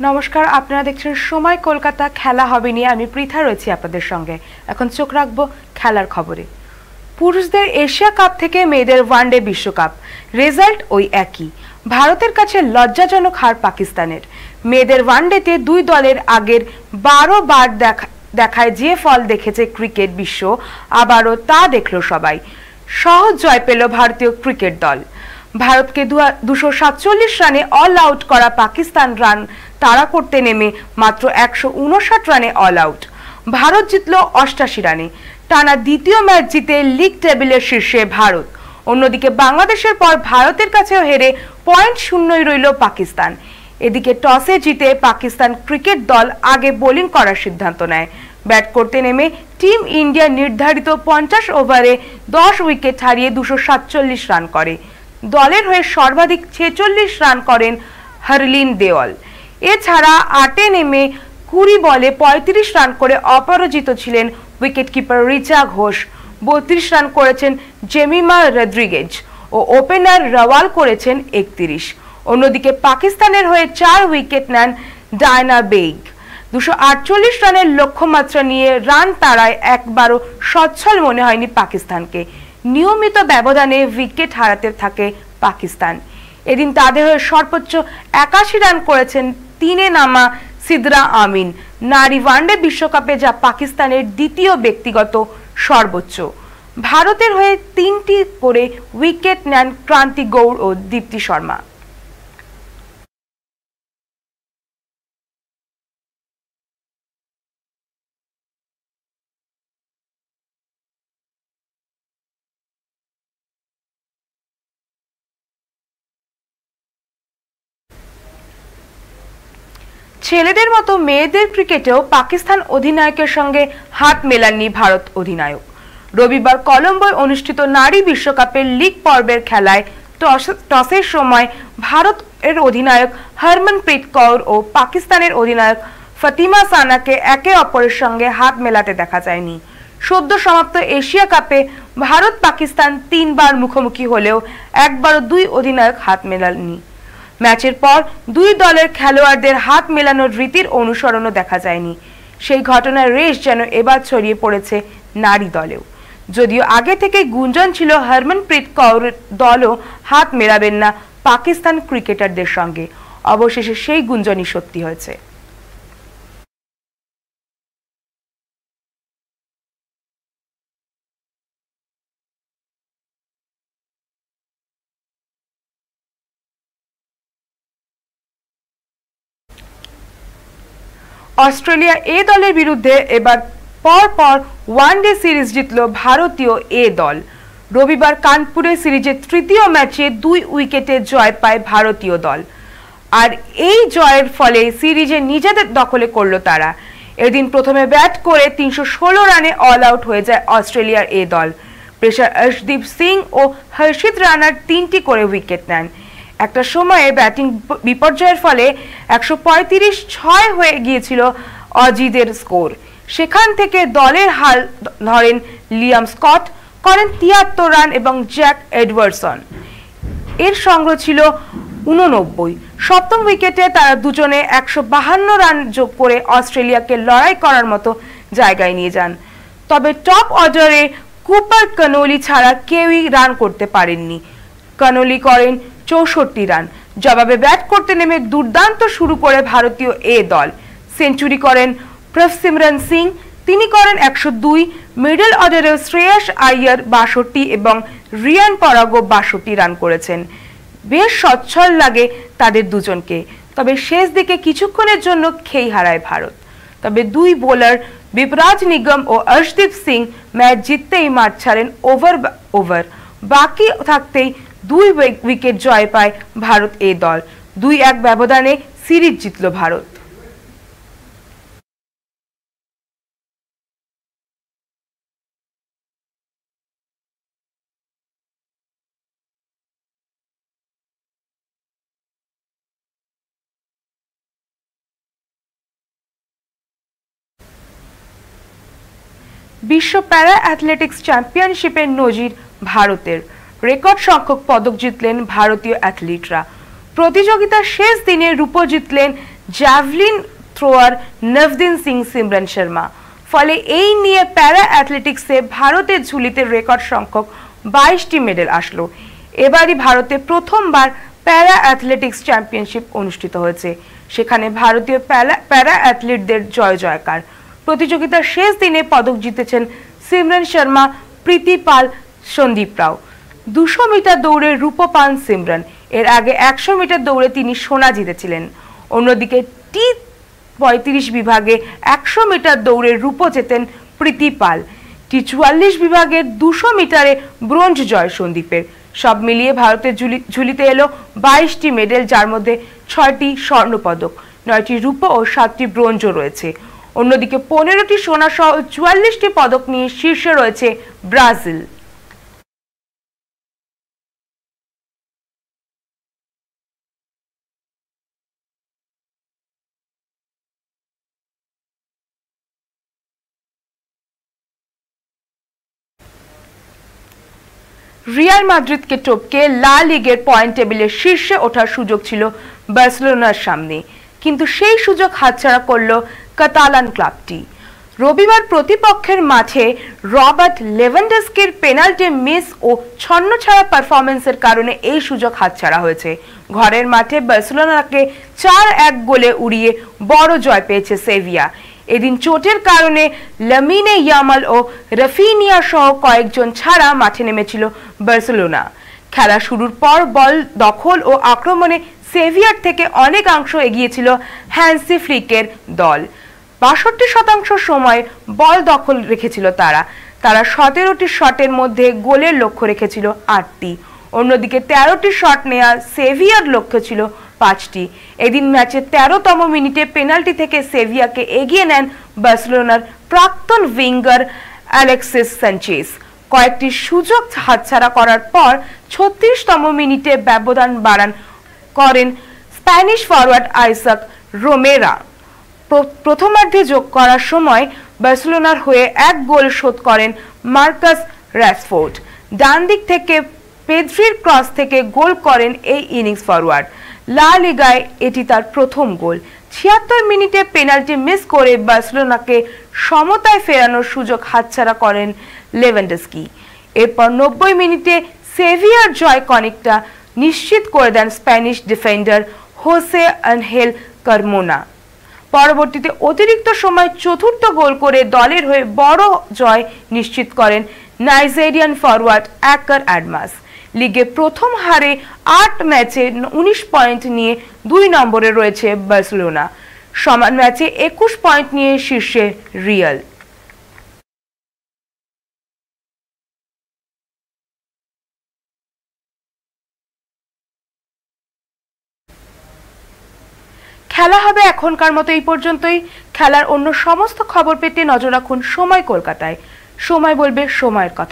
নমস্কার, আপনারা দেখছেন সময় কলকাতা। খেলা হবে নিয়ে আমি পৃথা রয়েছি আপনাদের সঙ্গে। এখন চোখ রাখবো খেলার খবরে। পুরুষদের এশিয়া কাপ থেকে মেয়েদের ওয়ানডে বিশ্বকাপ, রেজাল্ট ওই একই। ভারতের কাছে লজ্জাজনক হার পাকিস্তানের। মেয়েদের ওয়ানডেতে দুই দলের আগের 12 বার দেখায় যে ফল দেখেছে ক্রিকেট বিশ্ব, আবারও তা দেখল সবাই। সহজ জয় পেল ভারতীয় ক্রিকেট দল। ভারতকে 247 রানে অল আউট করা পাকিস্তান রান তাড়া করতে নেমে মাত্র 159 রানে অল আউট। ভারত জিতল 88 রানে। টানা দ্বিতীয় ম্যাচ জিতে লিগ টেবিলের শীর্ষে ভারত। অন্যদিকে বাংলাদেশের পর ভারতের কাছেও হেরে পয়েন্ট শূন্যই রইল পাকিস্তান। এদিকে টসে জিতে পাকিস্তান ক্রিকেট দল আগে বোলিং করার সিদ্ধান্ত নেয়। ব্যাট করতে নেমে টিম ইন্ডিয়া নির্ধারিত 50 ওভারে 10 উইকেট হারিয়ে 247 রান করে। দলের হয়ে সর্বাধিক 46 রান করেন হরলিন দেওয়াল। এছাড়া 8-এ নেমে 20 বলে 35 রান করে অপরাজিত ছিলেন উইকেটকিপার রিচা ঘোষ। 32 রান করেছেন জেমিমা রদ্রিগেজ ও ওপেনার রাওয়াল করেছেন 31। অন্যদিকে পাকিস্তানের হয়ে 4 উইকেট নেন ডায়না বেগ। 248 রানের লক্ষ্যমাত্রা নিয়ে রান তাড়ায় একবারও সচ্ছল মনে হয়নি পাকিস্তানকে। নিয়মিত ব্যবধানে উইকেট হারাতে থাকে পাকিস্তান। এদিন তাদের হয়ে সর্বোচ্চ 81 রান করেছেন 3-এ নামা সিদরা আমিন। নারী ওয়ানডে বিশ্বকাপে যা পাকিস্তানের দ্বিতীয় ব্যক্তিগত সর্বোচ্চ। ভারতের হয়ে 3টি করে উইকেট নেন ক্রান্তি গৌড় ও দীপ্তি শর্মা। ছেলেদের মতো মেয়েদের ক্রিকেটেও পাকিস্তান অধিনায়কের সঙ্গে হাত মেলাননি ভারত অধিনায়ক। রবিবার কলম্বোয় অনুষ্ঠিত নারী বিশ্বকাপের লিগ পর্বের খেলায় টসের সময় ভারতের অধিনায়ক হরমনপ্রীত কৌর ও পাকিস্তানের অধিনায়ক ফাতিমা সানাকে একে অপরের সঙ্গে হাত মেলাতে দেখা যায়নি। সদ্য সমাপ্ত এশিয়া কাপে ভারত পাকিস্তান 3 বার মুখোমুখি হলেও একবারও দুই অধিনায়ক হাত মেলাননি। ম্যাচের পর দুই দলের খেলোয়াড়দের হাত মেলানোর রীতির অনুসরণও দেখা যায়নি। সেই ঘটনার রেশ যেন এবার ছড়িয়ে পড়েছে নারী দলেও। যদিও আগে থেকেই গুঞ্জন ছিল হরমনপ্রীত কৌর দলও হাত মেলাবেন না পাকিস্তান ক্রিকেটারদের সঙ্গে। অবশেষে সেই গুঞ্জনই সত্যি হয়েছে। অস্ট্রেলিয়া এ দলের বিরুদ্ধে এবার পরপর ওয়ানডে সিরিজ জিতল ভারতীয় এ দল। রবিবার কানপুরে সিরিজের তৃতীয় ম্যাচে 2 উইকেটে জয় পায় ভারতীয় দল। আর এই জয়ের ফলে সিরিজে নিজেদের দখলে করল তারা। এদিন প্রথমে ব্যাট করে 316 রানে অল আউট হয়ে যায় অস্ট্রেলিয়ার এ দল। পেসার অর্শদীপ সিং ও হর্ষিত রানার 3টি করে উইকেট নেন। একটা সময়ে ব্যাটিং বিপর্যয়ের ফলে 135-6 হয়ে গিয়েছিল অজিদের স্কোর। সেখান থেকে দলের হাল ধরেন লিয়াম স্কট, করেন 73 রান এবং জ্যাক এডওয়ার্ডসন এর সংগ্রহ ছিল 89। সপ্তম উইকেটে তারা দুজনে 152 রান যোগ করে অস্ট্রেলিয়াকে লড়াই করার মতো জায়গায় নিয়ে যান। তবে টপ অর্ডারে কুপার কানোলি ছাড়া কেউই রান করতে পারেননি। কানোলি করেন 64 রান। জবাবে ব্যাট করতে নেমে দুর্দান্ত শুরু করে ভারতীয় এ দল। সেঞ্চুরি করেন প্রভসিমরন সিং, তিনি করেন 102। মিডল অর্ডারে শ্রেয়াস আইয়ার 62 এবং রিয়ান পরাগও 62 রান করেছেন। বেশ সচ্ছল লাগে তাদের দুজনকে। তবে শেষ দিকে কিছুক্ষণের জন্য খেই হারায় ভারত। তবে দুই বোলার বিপরাজ নিগম ও অর্শদীপ সিং ম্যাচ জিততেই মাঠ ছাড়েন ওভার বাকি থাকতেই 2 উইকেট জয় পায় ভারত এ দল। 2-1 ব্যবধানে সিরিজ জিতল ভারত। বিশ্ব প্যারা অ্যাথলেটিক্স চ্যাম্পিয়নশিপের নজির ভারতের। রেকর্ড সংখ্যক পদক জিতলেন ভারতীয় অ্যাথলিটরা। প্রতিযোগিতার শেষ দিনে রূপো জিতলেন জ্যাভলিন থ্রোয়ার নভদিন সিং সিমরন শর্মা। ফলে এই নিয়ে প্যারা অ্যাথলেটিক্সে ভারতের ঝুলিতে রেকর্ড সংখ্যক 22টি মেডেল আসলো। এবারই ভারতে প্রথমবার প্যারা অ্যাথলেটিক্স চ্যাম্পিয়নশিপ অনুষ্ঠিত হয়েছে, সেখানে ভারতীয় প্যারা অ্যাথলিটদের জয় জয়কার। প্রতিযোগিতার শেষ দিনে পদক জিতেছেন সিমরন শর্মা, প্রীতি পাল, সন্দীপ রাও। 200 মিটার দৌড়ে রূপ পান সিমরন। এর আগে 100 মিটার দৌড়ে তিনি সোনা জিতেছিলেন। অন্যদিকে T45 বিভাগে 100 মিটার দৌড়ে রূপ জেতেন প্রীতি পাল। T44 বিভাগের 200 মিটারে ব্রোঞ্জ জয় সন্দীপের। সব মিলিয়ে ভারতের ঝুলিতে এলো 22টি মেডেল, যার মধ্যে 6টি স্বর্ণপদক, 9টি রূপ ও 7টি ব্রোঞ্জও রয়েছে। অন্যদিকে 15টি সোনা সহ 44টি পদক নিয়ে শীর্ষে রয়েছে ব্রাজিল। রিয়াল মাদ্রিদকে টপকে লা লিগের পয়েন্ট টেবিলের শীর্ষে ওঠার সুযোগ ছিল বার্সেলোনার সামনে, কিন্তু সেই সুযোগ হাতছাড়া করল কাতালান ক্লাবটি। রবিবার প্রতিপক্ষের মাঠে রবার্ট লেভানডস্কির পেনাল্টি মিস ও ছন্নছাড়া পারফরম্যান্সের কারণে এই সুযোগ হাতছাড়া হয়েছে। ঘরের মাঠে বার্সেলোনাকে 4-1 গোলে উড়িয়ে বড় জয় পেয়েছে সেভিয়া। এদিন চোটের কারণে লামিনে ইয়ামাল ও রাফিনিয়া সহ কয়েকজন ছাড়া মাঠে নেমেছিল বার্সেলোনা। খেলা শুরুর পর বল দখল ও আক্রমণে সেভিয়ার থেকে অনেকাংশ এগিয়েছিল হ্যান্সি ফ্লিকের দল। 62% সময় বল দখল রেখেছিল তারা। 17টি শটের মধ্যে গোলের লক্ষ্য রেখেছিল 8টি। অন্যদিকে 13টি শট নেওয়া সেভিয়ার লক্ষ্য ছিল 5টি। এদিন ম্যাচের 13তম মিনিটে পেনাল্টি থেকে সেভিয়াকে এগিয়ে নেন বার্সেলোনার প্রাক্তন উইঙ্গার অ্যালেক্সিস সানচেজ। কয়েকটি সুযোগ হাতছাড়া করার পর 36তম মিনিটে ব্যবধান করেন স্প্যানিশ ফরওয়ার্ড আইসাক রোমেরা। প্রথমার্ধে যোগ করার সময় বার্সেলোনার হয়ে 1 গোল শোধ করেন মার্কাস রাশফোর্ড। ডান দিক থেকে পেদ্রির ক্রস থেকে গোল করেন এই ইনিংস ফরওয়ার্ড। লা লিগায় এটি তার প্রথম গোল। 76 মিনিটে পেনাল্টি মিস করে বার্সেলোনাকে সমতায় ফেরানোর সুযোগ হাতছাড়া করেন লেভানডস্কি। এরপর 90 মিনিটে সেভিয়ার জয় কনিকটা নিশ্চিত করে দেন Spanish defender Jose Angel Carmona. পরবর্তীতে অতিরিক্ত সময় চতুর্থ গোল করে দলের হয়ে বড় জয় নিশ্চিত করেন নাইজেরিয়ান ফরওয়ার্ড অ্যাকার অ্যাডমাস। লিগে প্রথম হারে 8 ম্যাচে 19 পয়েন্ট নিয়ে 2 নম্বরে রয়েছে বার্সেলোনা। সমান ম্যাচে 21 পয়েন্ট নিয়ে শীর্ষে রিয়াল। খেলা হবে এখনকার মতো এই পর্যন্তই। খেলার অন্য সমস্ত খবর পেতে নজর রাখুন সময় কলকাতায়। সময় বলবে সময়ের কথা।